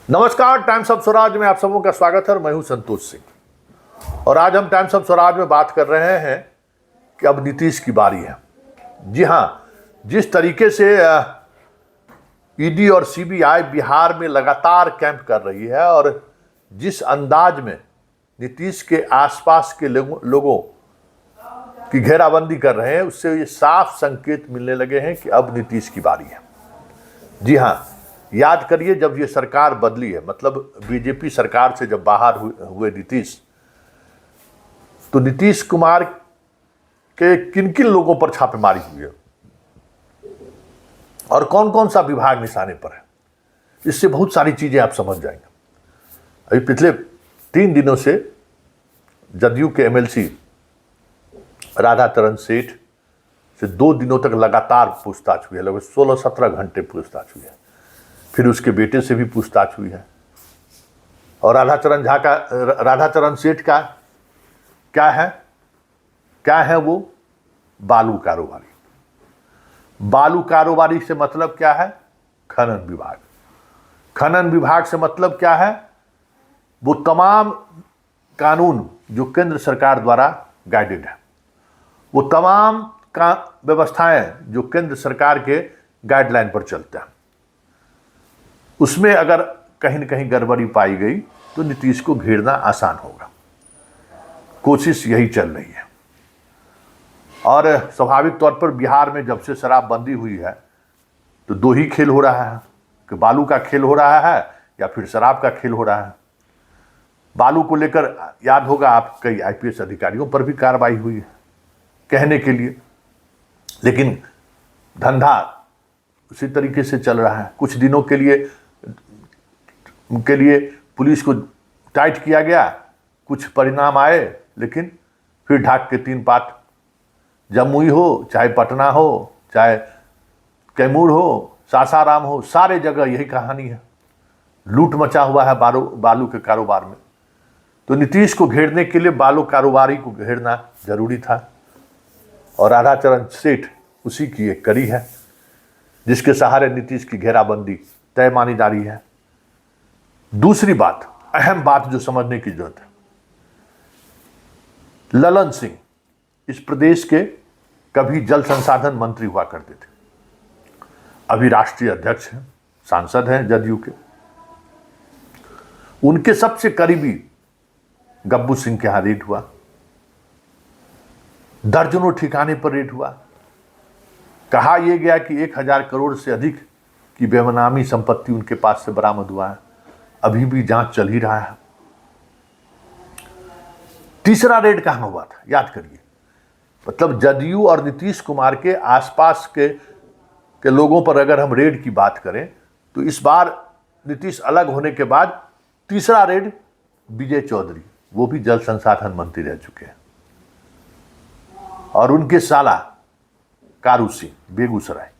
नमस्कार, times of Swaraj में आप सबों का स्वागत है और मैं हूं संतोष सिंह। और आज हम टाइम्स ऑफ स्वराज में बात कर रहे हैं कि अब नीतीश की बारी है। जी हां, जिस तरीके से ईडी और सीबीआई बिहार में लगातार कैंप कर रही है और जिस अंदाज में नीतीश के आसपास के लोगों की घेराबंदी कर रहे हैं, उससे ये साफ संकेत मिलने लगे हैं कि अब नीतीश की बारी है। जी हां, याद करिए, जब ये सरकार बदली है, मतलब बीजेपी सरकार से जब बाहर हुए नीतीश, तो नीतीश कुमार के किन किन लोगों पर छापेमारी हुई है और कौन कौन सा विभाग निशाने पर है, इससे बहुत सारी चीजें आप समझ जाएंगे। अभी पिछले 3 दिनों से जदयू के एमएलसी राधाचरण सेठ से 2 दिनों तक लगातार पूछताछ हुई है, लगभग 16-17 घंटे पूछताछ हुई है। फिर उसके बेटे से भी पूछताछ हुई है। और राधाचरण सेठ का क्या है वो बालू कारोबारी। बालू कारोबारी से मतलब क्या है? खनन विभाग। खनन विभाग से मतलब क्या है? वो तमाम कानून जो केंद्र सरकार द्वारा गाइडेड है, वो तमाम व्यवस्थाएं जो केंद्र सरकार के गाइडलाइन पर चलते हैं, उसमें अगर कहीं न कहीं गड़बड़ी पाई गई तो नीतीश को घेरना आसान होगा। कोशिश यही चल रही है। और स्वाभाविक तौर पर बिहार में जब से शराबबंदी हुई है तो 2 ही खेल हो रहा है कि बालू का खेल हो रहा है या फिर शराब का खेल हो रहा है। बालू को लेकर याद होगा आप, कई आईपीएस अधिकारियों पर भी कार्रवाई हुई है कहने के लिए, लेकिन धंधा उसी तरीके से चल रहा है। कुछ दिनों के लिए पुलिस को टाइट किया गया, कुछ परिणाम आए, लेकिन फिर ढाक के 3 पात। जमुई हो, चाहे पटना हो, चाहे कैमूर हो, सासाराम हो, सारे जगह यही कहानी है। लूट मचा हुआ है बालू के कारोबार में। तो नीतीश को घेरने के लिए बालू कारोबारी को घेरना जरूरी था और राधाचरण सेठ उसी की एक कड़ी है जिसके सहारे नीतीश की घेराबंदी तय मानी जा रही है। दूसरी बात, अहम बात जो समझने की जरूरत है, ललन सिंह इस प्रदेश के कभी जल संसाधन मंत्री हुआ करते थे, अभी राष्ट्रीय अध्यक्ष हैं, सांसद हैं जदयू के। उनके सबसे करीबी गब्बू सिंह के यहां रेड हुआ, दर्जनों ठिकाने पर रेड हुआ। कहा यह गया कि 1000 करोड़ से अधिक की बेनामी संपत्ति उनके पास से बरामद हुआ है। अभी भी जांच चल ही रहा है। तीसरा रेड कहां हुआ था, याद करिए। मतलब जदयू और नीतीश कुमार के आसपास के लोगों पर अगर हम रेड की बात करें तो इस बार नीतीश अलग होने के बाद तीसरा रेड विजय चौधरी, वो भी जल संसाधन मंत्री रह चुके हैं, और उनके साला कारू सिंह बेगूसराय,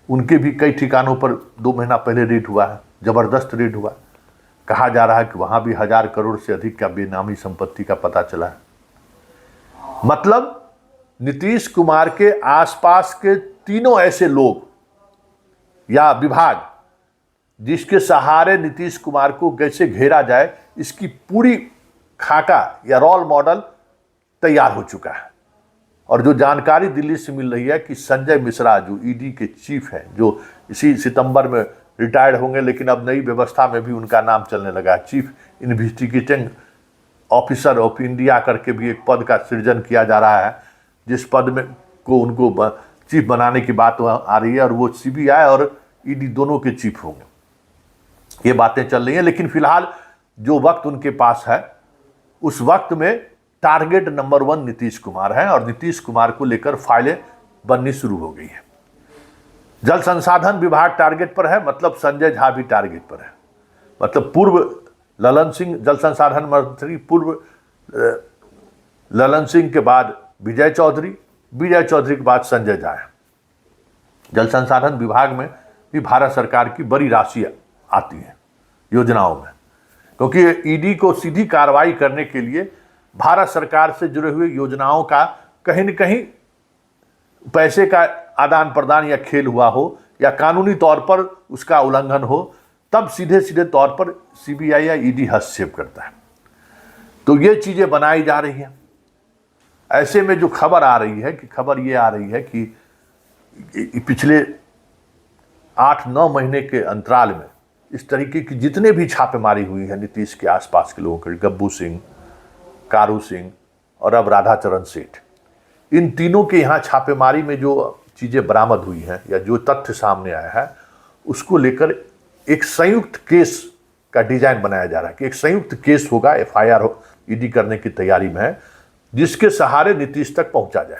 उनके भी कई ठिकानों पर 2 महीना पहले रेड हुआ है, जबरदस्त रेड हुआ। कहा जा रहा है कि वहां भी 1000 करोड़ से अधिक का बेनामी संपत्ति का पता चला है। मतलब नीतीश कुमार के आसपास के तीनों ऐसे लोग या विभाग जिसके सहारे नीतीश कुमार को कैसे घेरा जाए, इसकी पूरी खाका या रोल मॉडल तैयार हो चुका है। और जो जानकारी दिल्ली से मिल रही है कि संजय मिश्रा जो ईडी के चीफ हैं, जो इसी सितंबर में रिटायर्ड होंगे, लेकिन अब नई व्यवस्था में भी उनका नाम चलने लगा है, chief investigating officer of India करके भी एक पद का सृजन किया जा रहा है, जिस पद में को उनको चीफ बनाने की बात आ रही है, और वो सीबीआई और ईडी दोनों के चीफ होंगे। ये बातें चल रही हैं, लेकिन फिलहाल जो वक्त उनके पास है, उस वक्त में टारगेट नंबर 1 नीतीश कुमार है और नीतीश कुमार को लेकर फाइलें बननी शुरू हो गई है। जल संसाधन विभाग टारगेट पर है, मतलब संजय झा भी टारगेट पर है। मतलब पूर्व ललन सिंह जल संसाधन मंत्री, पूर्व ललन सिंह के बाद विजय चौधरी के बाद संजय झा है। जल संसाधन विभाग में भी भारत सरकार की बड़ी राशि आती है योजनाओं में, क्योंकि ईडी को सीधी कार्रवाई करने के लिए भारत सरकार से जुड़े हुए योजनाओं का कहीं न कहीं पैसे का आदान प्रदान या खेल हुआ हो या कानूनी तौर पर उसका उल्लंघन हो, तब सीधे सीधे तौर पर सीबीआई या ईडी हस्तक्षेप करता है। तो ये चीजें बनाई जा रही हैं। ऐसे में जो खबर आ रही है कि पिछले 8-9 महीने के अंतराल में इस तरीके की जितने भी छापेमारी हुई है नीतीश के आसपास के लोगों के, गब्बू सिंह, कारू सिंह और अब राधाचरण सेठ, इन तीनों के यहाँ छापेमारी में जो चीजें बरामद हुई हैं या जो तथ्य सामने आया है, उसको लेकर एक संयुक्त केस का डिजाइन बनाया जा रहा है कि एक संयुक्त केस होगा, एफआईआर ईडी करने की तैयारी में है, जिसके सहारे नीतीश तक पहुंचा जाए।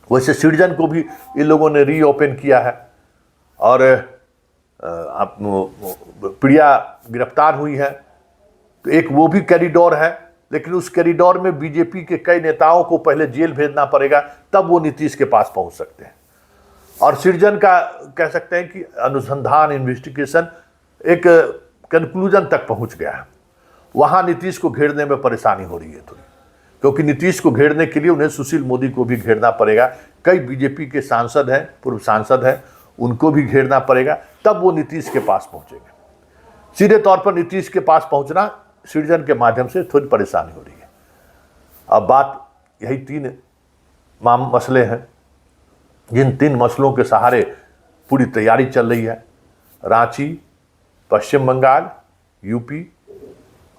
वैसे सृजन को भी इन लोगों ने रीओपन किया है और प्रिया गिरफ्तार हुई है, तो एक वो भी कॉरिडोर है, लेकिन उस कॉरिडोर में बीजेपी के कई नेताओं को पहले जेल भेजना पड़ेगा, तब वो नीतीश के पास पहुंच सकते हैं। और सृजन का कह सकते हैं कि अनुसंधान, इन्वेस्टिगेशन एक कंक्लूजन तक पहुंच गया है। वहां नीतीश को घेरने में परेशानी हो रही है थोड़ी, क्योंकि नीतीश को घेरने के लिए उन्हें सुशील मोदी को भी घेरना पड़ेगा। कई बीजेपी के सांसद हैं, पूर्व सांसद हैं, उनको भी घेरना पड़ेगा, तब वो नीतीश के पास पहुंचेंगे। सीधे तौर पर नीतीश के पास पहुंचना सृजन के माध्यम से थोड़ी परेशानी हो रही है। अब बात यही 3 मसले हैं, जिन 3 मसलों के सहारे पूरी तैयारी चल रही है। रांची, पश्चिम बंगाल, यूपी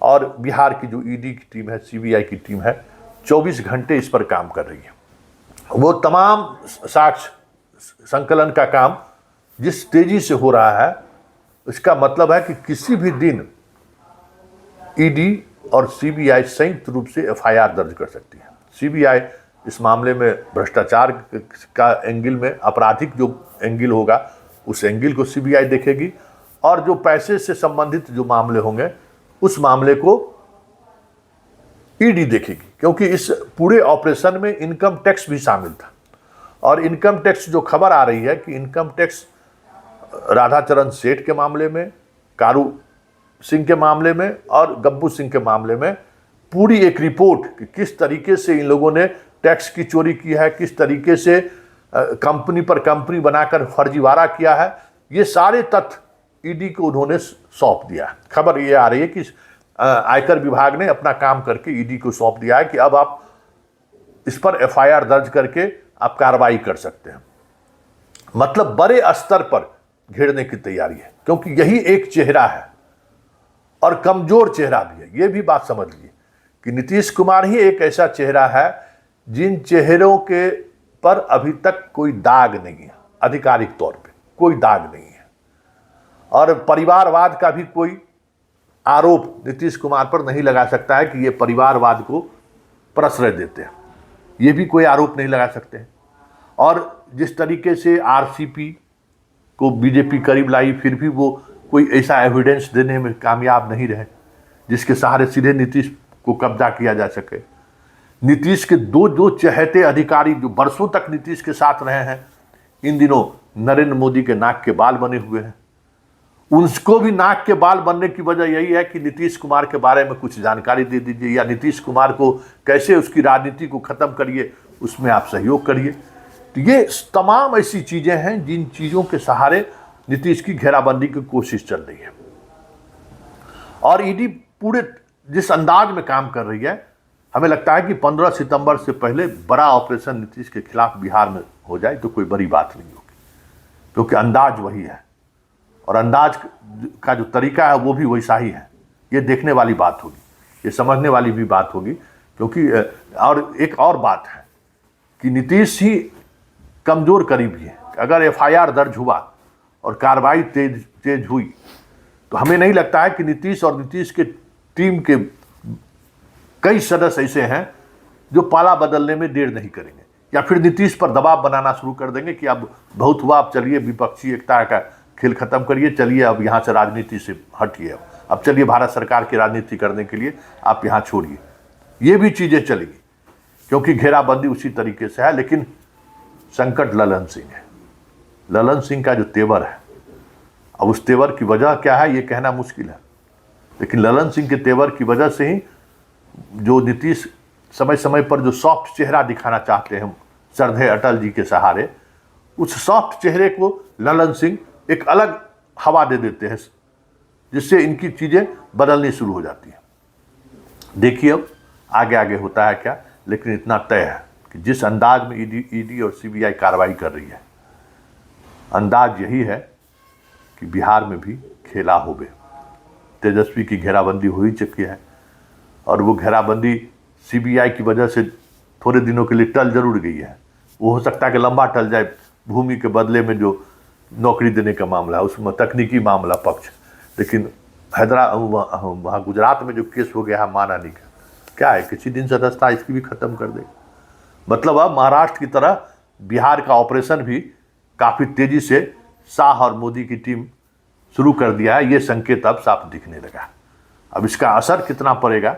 और बिहार की जो ईडी की टीम है, सीबीआई की टीम है, 24 घंटे इस पर काम कर रही है। वो तमाम साक्ष्य संकलन का काम जिस तेजी से हो रहा है, इसका मतलब है कि किसी भी दिन ईडी और सीबीआई संयुक्त रूप से एफआईआर दर्ज कर सकती है। सीबीआई इस मामले में भ्रष्टाचार का एंगल में, आपराधिक जो एंगल होगा उस एंगल को सीबीआई देखेगी, और जो पैसे से संबंधित जो मामले होंगे उस मामले को ईडी देखेगी, क्योंकि इस पूरे ऑपरेशन में इनकम टैक्स भी शामिल था। और इनकम टैक्स जो खबर आ रही है कि इनकम टैक्स राधाचरण सेठ के मामले में, कारू सिंह के मामले में और गब्बू सिंह के मामले में पूरी एक रिपोर्ट कि किस तरीके से इन लोगों ने टैक्स की चोरी की है, किस तरीके से कंपनी पर कंपनी बनाकर फर्जीवाड़ा किया है, ये सारे तथ्य ईडी को उन्होंने सौंप दिया। खबर ये आ रही है कि आयकर विभाग ने अपना काम करके ईडी को सौंप दिया है कि अब आप इस पर एफआईआर दर्ज करके आप कार्रवाई कर सकते हैं। मतलब बड़े स्तर पर घेरने की तैयारी है, क्योंकि यही एक चेहरा है और कमजोर चेहरा भी है। ये भी बात समझ लीजिए कि नीतीश कुमार ही एक ऐसा चेहरा है जिन चेहरों के पर अभी तक कोई दाग नहीं है, आधिकारिक तौर पे कोई दाग नहीं है, और परिवारवाद का भी कोई आरोप नीतीश कुमार पर नहीं लगा सकता है कि ये परिवारवाद को प्रश्रय देते हैं, ये भी कोई आरोप नहीं लगा सकते हैं। और जिस तरीके से आरसीपी को बीजेपी करीब लाई, फिर भी वो कोई ऐसा एविडेंस देने में कामयाब नहीं रहे जिसके सहारे सीधे नीतीश को कब्जा किया जा सके। नीतीश के दो चहेते अधिकारी जो बरसों तक नीतीश के साथ रहे हैं, इन दिनों नरेंद्र मोदी के नाक के बाल बने हुए हैं। उनको भी नाक के बाल बनने की वजह यही है कि नीतीश कुमार के बारे में कुछ जानकारी दे दीजिए, या नीतीश कुमार को कैसे उसकी राजनीति को ख़त्म करिए, उसमें आप सहयोग करिए। तो ये तमाम ऐसी चीज़ें हैं जिन चीज़ों के सहारे नीतीश की घेराबंदी की कोशिश चल रही है। और ईडी पूरे जिस अंदाज में काम कर रही है, हमें लगता है कि 15 सितंबर से पहले बड़ा ऑपरेशन नीतीश के खिलाफ बिहार में हो जाए तो कोई बड़ी बात नहीं होगी, क्योंकि अंदाज वही है और अंदाज का जो तरीका है वो भी वैसा ही है। ये देखने वाली बात होगी, ये समझने वाली भी बात होगी, क्योंकि और एक और बात है कि नीतीश ही कमज़ोर करीब ही है। अगर एफआईआर दर्ज हुआ और कार्रवाई तेज हुई तो हमें नहीं लगता है कि नीतीश और नीतीश के टीम के कई सदस्य ऐसे हैं जो पाला बदलने में देर नहीं करेंगे, या फिर नीतीश पर दबाव बनाना शुरू कर देंगे कि अब बहुत हुआ, अब चलिए विपक्षी एकता का खेल खत्म करिए, चलिए अब यहाँ से राजनीति से हटिए, अब चलिए भारत सरकार की राजनीति करने के लिए आप यहाँ छोड़िए। ये भी चीज़ें चलेगी, क्योंकि घेराबंदी उसी तरीके से है। लेकिन संकट ललन सिंह है। ललन सिंह का जो तेवर है, अब उस तेवर की वजह क्या है ये कहना मुश्किल है, लेकिन ललन सिंह के तेवर की वजह से ही जो नीतीश समय समय पर जो सॉफ्ट चेहरा दिखाना चाहते हैं श्रद्धेय अटल जी के सहारे, उस सॉफ्ट चेहरे को ललन सिंह एक अलग हवा दे देते हैं जिससे इनकी चीज़ें बदलनी शुरू हो जाती हैं। देखिए अब आगे आगे होता है क्या, लेकिन इतना तय है कि जिस अंदाज में ईडी और सीबीआई कार्रवाई कर रही है, अंदाज यही है कि बिहार में भी खेला होवे। तेजस्वी की घेराबंदी हो ही चुकी है और वो घेराबंदी सीबीआई की वजह से थोड़े दिनों के लिए टल जरूर गई है। वो हो सकता है कि लंबा टल जाए, भूमि के बदले में जो नौकरी देने का मामला है उसमें तकनीकी मामला पक्ष, लेकिन वहाँ गुजरात में जो केस हो गया है मानानी का, क्या है किसी दिन से रास्ता इसकी भी खत्म कर देगा। मतलब अब महाराष्ट्र की तरह बिहार का ऑपरेशन भी काफ़ी तेजी से शाह और मोदी की टीम शुरू कर दिया है। ये संकेत अब साफ दिखने लगा। अब इसका असर कितना पड़ेगा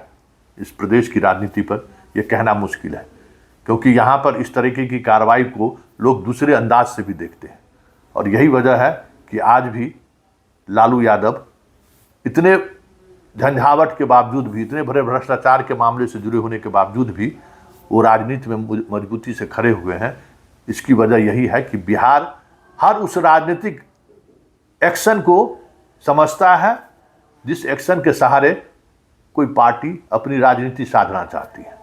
इस प्रदेश की राजनीति पर, यह कहना मुश्किल है, क्योंकि यहाँ पर इस तरीके की कार्रवाई को लोग दूसरे अंदाज से भी देखते हैं। और यही वजह है कि आज भी लालू यादव इतने झंझावट के बावजूद भी, इतने बड़े भ्रष्टाचार के मामले से जुड़े होने के बावजूद भी वो राजनीति में मजबूती से खड़े हुए हैं। इसकी वजह यही है कि बिहार हर उस राजनीतिक एक्शन को समझता है जिस एक्शन के सहारे कोई पार्टी अपनी राजनीति साधना चाहती है।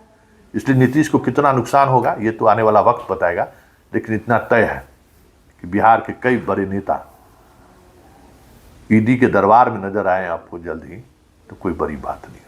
इसलिए नीतीश को कितना नुकसान होगा ये तो आने वाला वक्त बताएगा, लेकिन इतना तय है कि बिहार के कई बड़े नेता ईडी के दरबार में नजर आए आपको जल्द ही, तो कोई बड़ी बात नहीं।